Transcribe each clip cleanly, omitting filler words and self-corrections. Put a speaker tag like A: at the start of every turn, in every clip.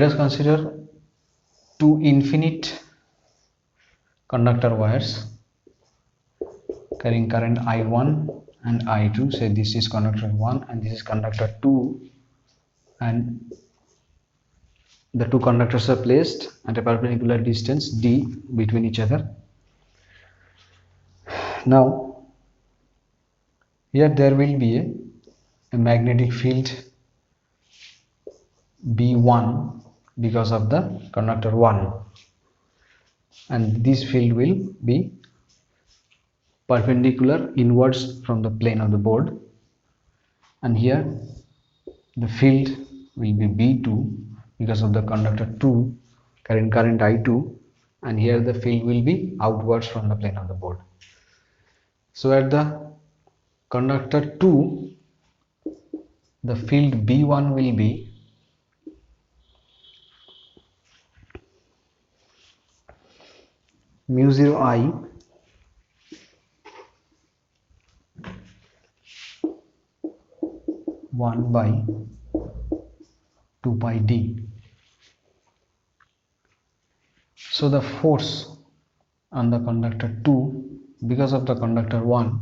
A: let us consider two infinite conductor wires carrying current I1 and I2. Say this is conductor 1 and this is conductor 2, and the two conductors are placed at a perpendicular distance d between each other. Now here there will be a magnetic field B1 because of the conductor 1, and this field will be perpendicular inwards from the plane of the board, and here the field will be B2 because of the conductor 2 carrying current I2, and here the field will be outwards from the plane of the board. So at the conductor 2 the field B1 will be mu 0 I (1 by 2 pi d). So the force on the conductor 2 because of the conductor 1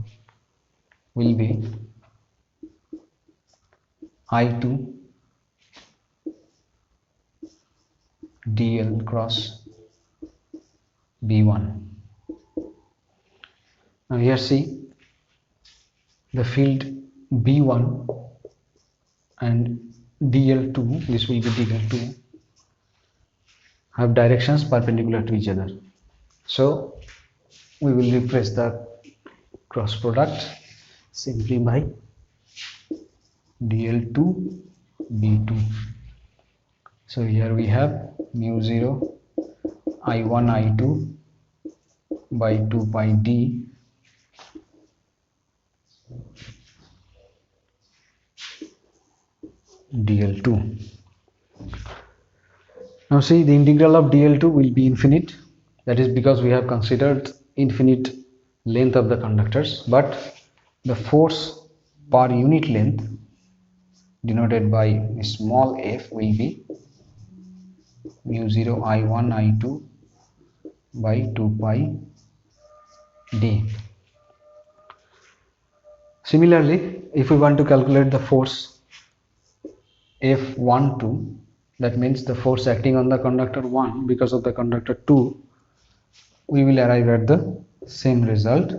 A: will be I2 dl cross B1. Now here see the field B1 and dl2, this will be dl2, have directions perpendicular to each other. So we will replace the cross product simply by dl2 b2. So here we have mu 0 I1 I2 by 2 pi d dl2. Now see, the integral of dl2 will be infinite. That is because we have considered infinite length of the conductors, but the force per unit length denoted by small f will be mu 0 I1 I2 by 2 pi d. Similarly, if we want to calculate the force F12, that means the force acting on the conductor 1 because of the conductor 2, we will arrive at the same result,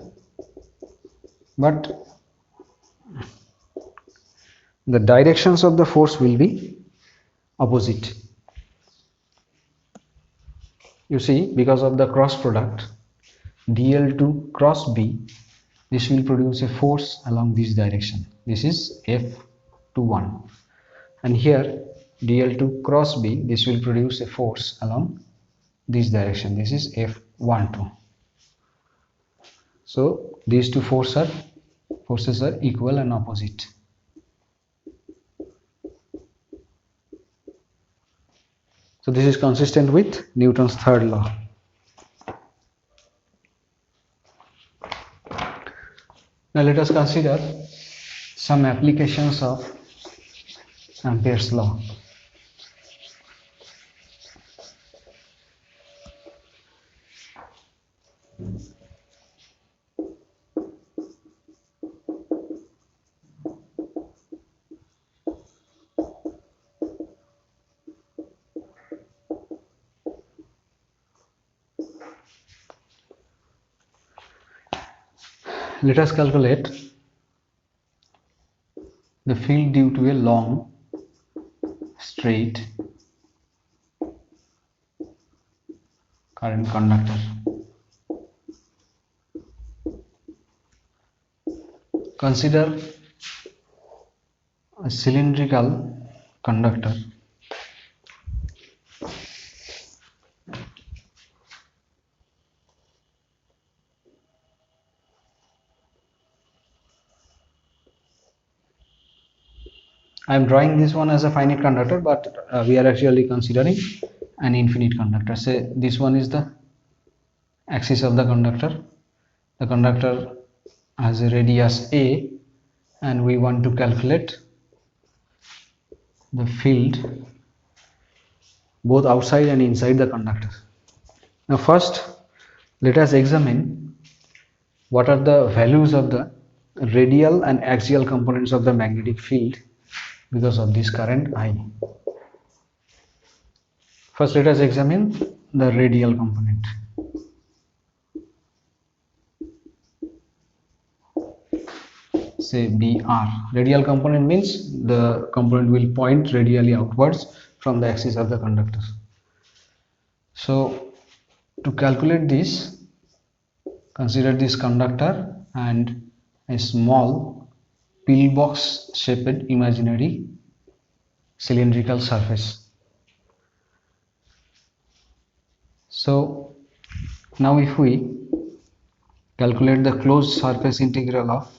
A: but the directions of the force will be opposite. You see, because of the cross product dl2 cross b, this will produce a force along this direction. This is F21, and here dl2 cross b, this will produce a force along this direction. This is F12. So these two forces are equal and opposite. So this is consistent with Newton's third law. Now let us consider some applications of Ampere's law. Let us calculate the field due to a long straight current conductor. Consider a cylindrical conductor I am drawing this one as a finite conductor, but we are actually considering an infinite conductor. Say this one is the axis of the conductor. The conductor has a radius a, and we want to calculate the field both outside and inside the conductor. Now first, let us examine what are the values of the radial and axial components of the magnetic field because of this current I. First, let us examine the radial component. Say BR. Radial component means the component will point radially outwards from the axis of the conductor. So to calculate this, consider this conductor and a small pillbox shaped imaginary cylindrical surface. So now if we calculate the closed surface integral of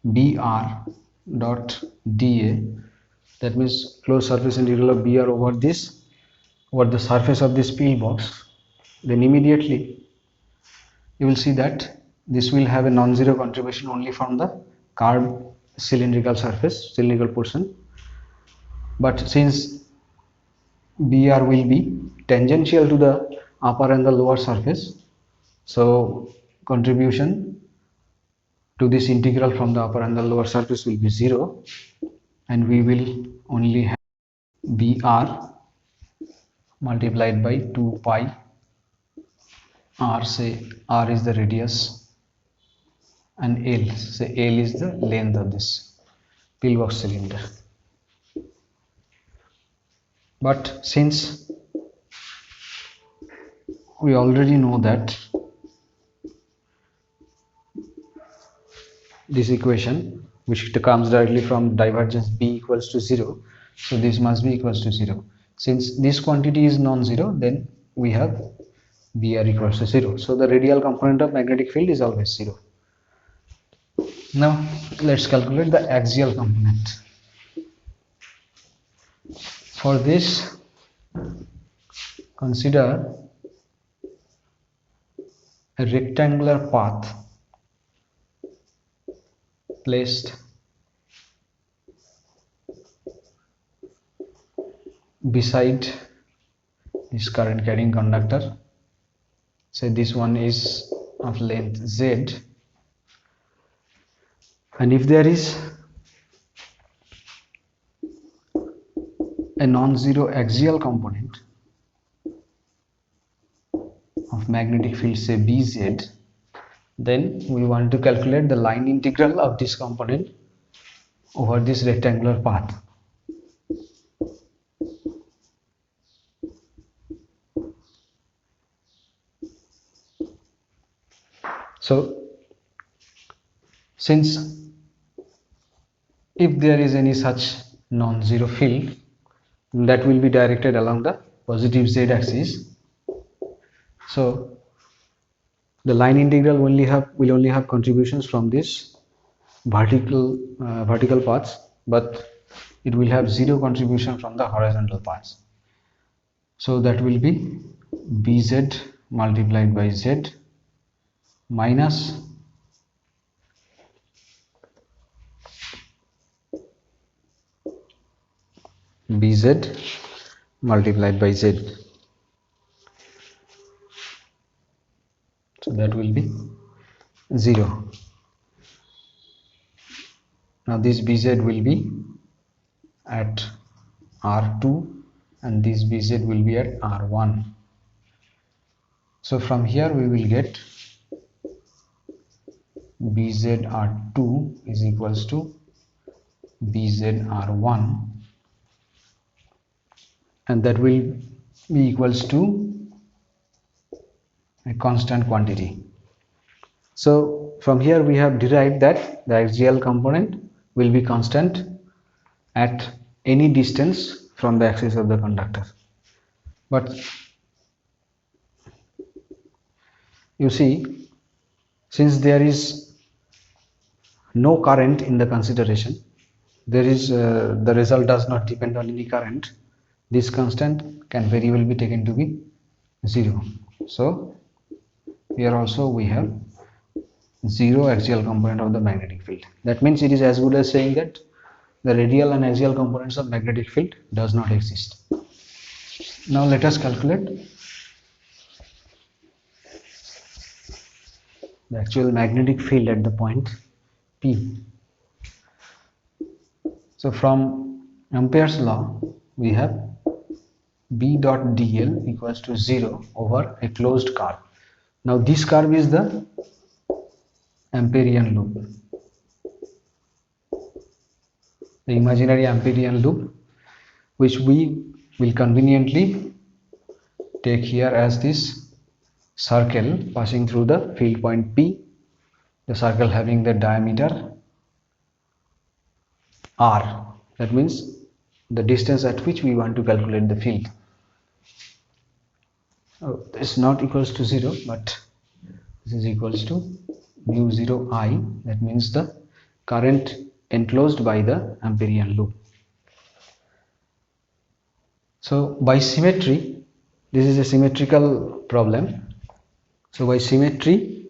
A: BR dot dA, that means closed surface integral of BR over the surface of this pillbox, then immediately you will see that this will have a non-zero contribution only from the curved cylindrical portion. But since BR will be tangential to the upper and the lower surface, so contribution to this integral from the upper and the lower surface will be 0, and we will only have BR multiplied by 2 pi r, say r is the radius, and L, say L is the length of this pillbox cylinder. But since we already know that this equation, which comes directly from divergence B equals to 0, so this must be equals to 0. Since this quantity is non-zero, then we have BR equals to 0. So the radial component of magnetic field is always 0. Now let's calculate the axial component. For this, consider a rectangular path placed beside this current carrying conductor. Say this one is of length Z, and if there is a non-zero axial component of magnetic field, say BZ, then we want to calculate the line integral of this component over this rectangular path. So since if there is any such non-zero field, that will be directed along the positive Z axis, so the line integral will only have contributions from this vertical paths, but it will have zero contribution from the horizontal paths. So that will be BZ multiplied by Z minus BZ multiplied by Z. So that will be 0. Now this BZ will be at R2 and this BZ will be at R1. So from here we will get BZ R2 is equals to BZ R1, and that will be equals to a constant quantity. So from here we have derived that the axial component will be constant at any distance from the axis of the conductor. But you see, since there is no current in the consideration, there is the result does not depend on any current, this constant can very well be taken to be 0. So here also we have 0 axial component of the magnetic field. That means it is as good as saying that the radial and axial components of magnetic field does not exist. Now let us calculate the actual magnetic field at the point P. So from Ampere's law, we have B dot dl equals to 0 over a closed curve. Now this curve is the Amperian loop, the imaginary Amperian loop, which we will conveniently take here as this circle passing through the field point P, the circle having the diameter r. That means the distance at which we want to calculate the field. Oh, this is not equals to 0, but this is equals to mu 0 I. That means the current enclosed by the Amperian loop. So by symmetry, this is a symmetrical problem. So by symmetry,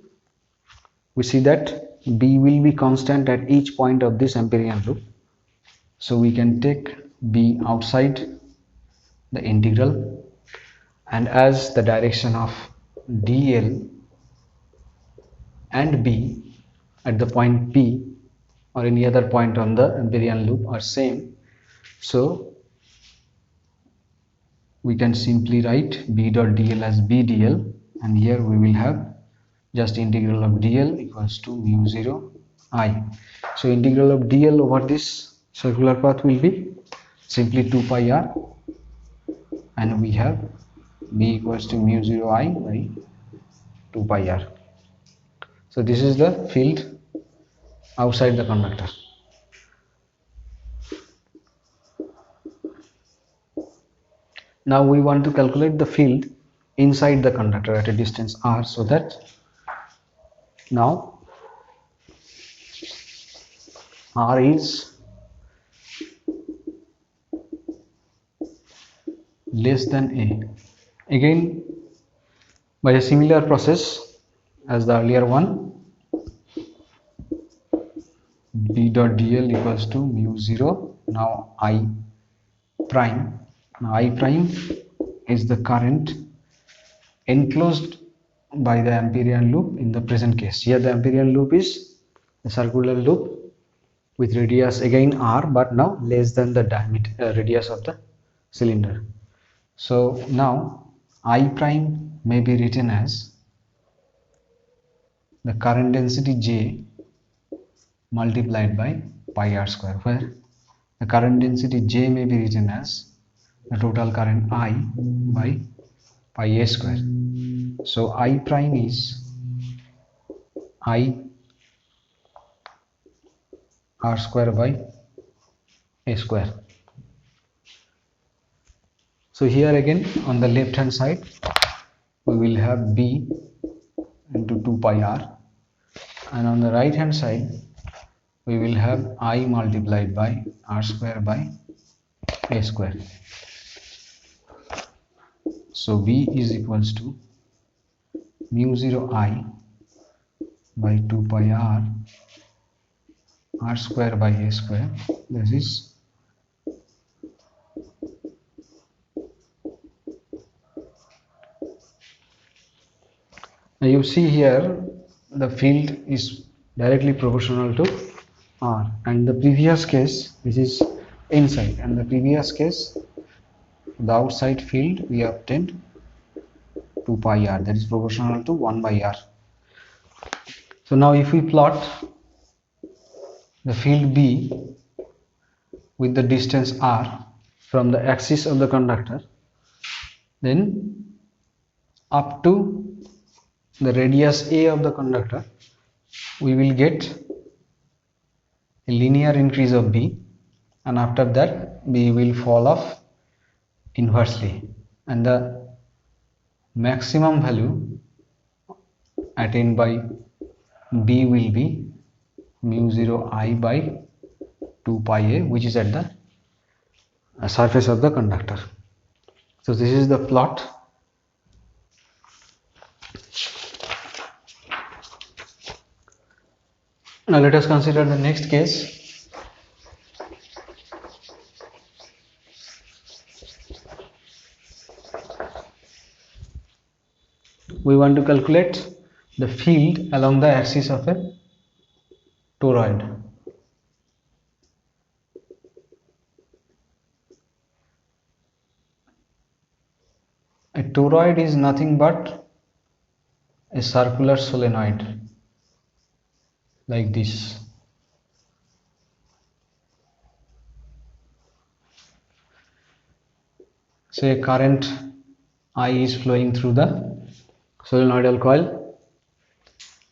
A: we see that B will be constant at each point of this Amperian loop. So we can take B outside the integral, and as the direction of dl and B at the point P or any other point on the Amperian loop are same, so we can simply write B dot dl as B dl, and here we will have just integral of dl equals to mu 0 I. So integral of dl over this circular path will be simply 2 pi r, and we have B equals to mu 0 I by 2 pi r. So this is the field outside the conductor. Now we want to calculate the field inside the conductor at a distance r, so that now r is less than a. Again, by a similar process as the earlier one, B dot dl equals to mu 0, now I prime. Now I prime is the current enclosed by the Amperian loop in the present case. Here the Amperian loop is a circular loop with radius again r, but now less than the diameter radius of the cylinder. So now I prime may be written as the current density J multiplied by pi r square, where the current density J may be written as the total current I by pi a square. So I prime is I r square by a square. So here again on the left hand side we will have B into 2 pi r, and on the right hand side we will have I multiplied by r square by a square. So B is equals to mu 0 I by 2 pi r square by a square. This is now you see here the field is directly proportional to r, and the previous case this is inside, and the previous case the outside field we obtained 2 pi r, that is proportional to 1 by r. So now if we plot the field B with the distance r from the axis of the conductor, then up to the radius a of the conductor we will get a linear increase of B, and after that B will fall off inversely, and the maximum value attained by B will be mu 0 I by 2 pi a, which is at the surface of the conductor. So this is the plot. Now let us consider the next case. we want to calculate the field along the axis of a toroid. A toroid is nothing but a circular solenoid like this. Say current I is flowing through the solenoidal coil.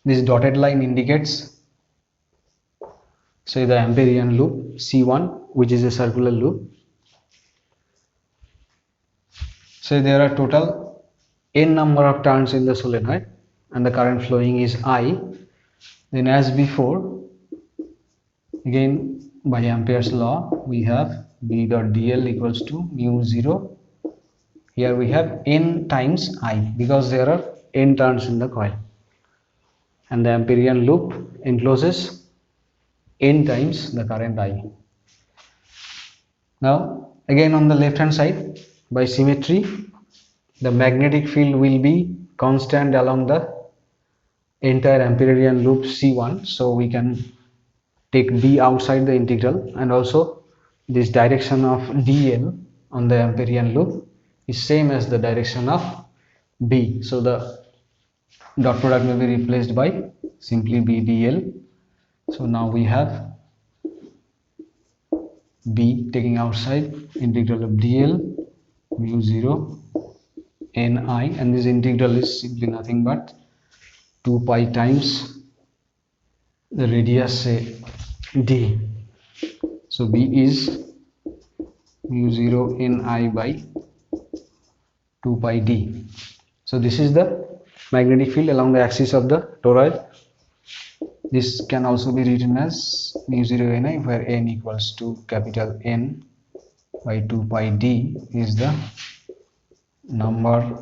A: This dotted line indicates, say, the Amperian loop C1, which is a circular loop. Say there are total n number of turns in the solenoid and the current flowing is I. Then as before, again by Ampere's law, we have B dot dl equals to mu 0. Here we have n times I because there are n turns in the coil, and the Amperian loop encloses n times the current I. Now again on the left hand side, by symmetry, the magnetic field will be constant along the entire Amperian loop C1, so we can take B outside the integral, and also this direction of dl on the Amperian loop is same as the direction of B, so the dot product may be replaced by simply B dl. So now we have B taking outside, integral of dl mu 0 ni, and this integral is simply nothing but 2 pi times the radius, say, d. So B is mu 0 ni by 2 pi d. So this is the magnetic field along the axis of the toroid. This can also be written as mu 0 ni, where n equals to capital N by 2 pi d is the number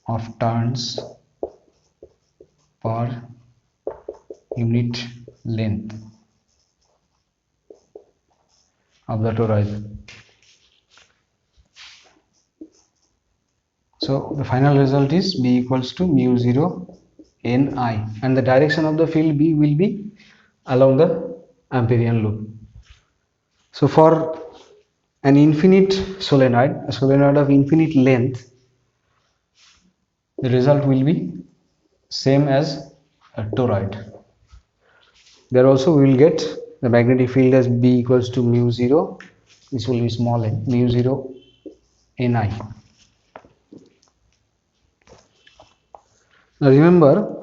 A: of turns per unit length of the toroid. So the final result is B equals to mu 0 ni, and the direction of the field B will be along the Amperian loop. So for an infinite solenoid, a solenoid of infinite length, the result will be same as a toroid. There also we will get the magnetic field as B equals to mu 0, this will be small n, mu 0 ni. Now remember,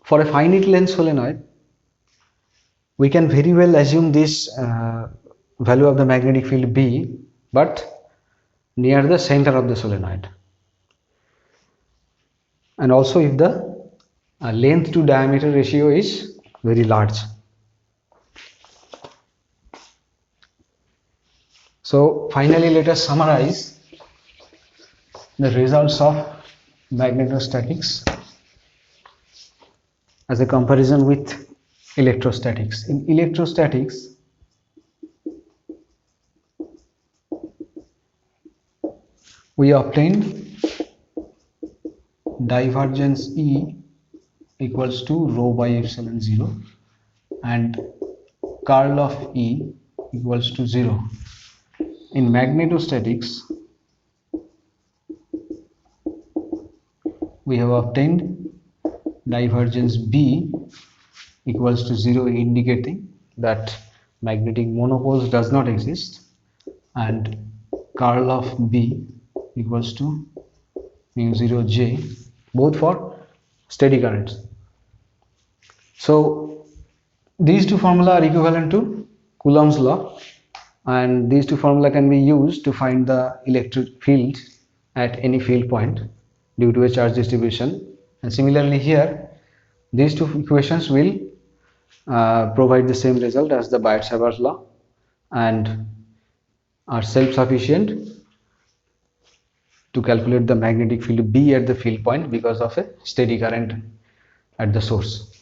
A: for a finite length solenoid, we can very well assume this value of the magnetic field B, but near the center of the solenoid. And also if the length to diameter ratio is very large. So finally, let us summarize the results of magnetostatics as a comparison with electrostatics. In electrostatics, we obtained divergence E equals to rho by epsilon 0 and curl of E equals to 0. In magnetostatics, we have obtained divergence B equals to 0, indicating that magnetic monopoles does not exist, and curl of B equals to mu 0 J, both for steady currents. So these two formula are equivalent to Coulomb's law, and these two formula can be used to find the electric field at any field point due to a charge distribution. And similarly here, these two equations will provide the same result as the Biot-Savart law and are self-sufficient to calculate the magnetic field B at the field point because of a steady current at the source.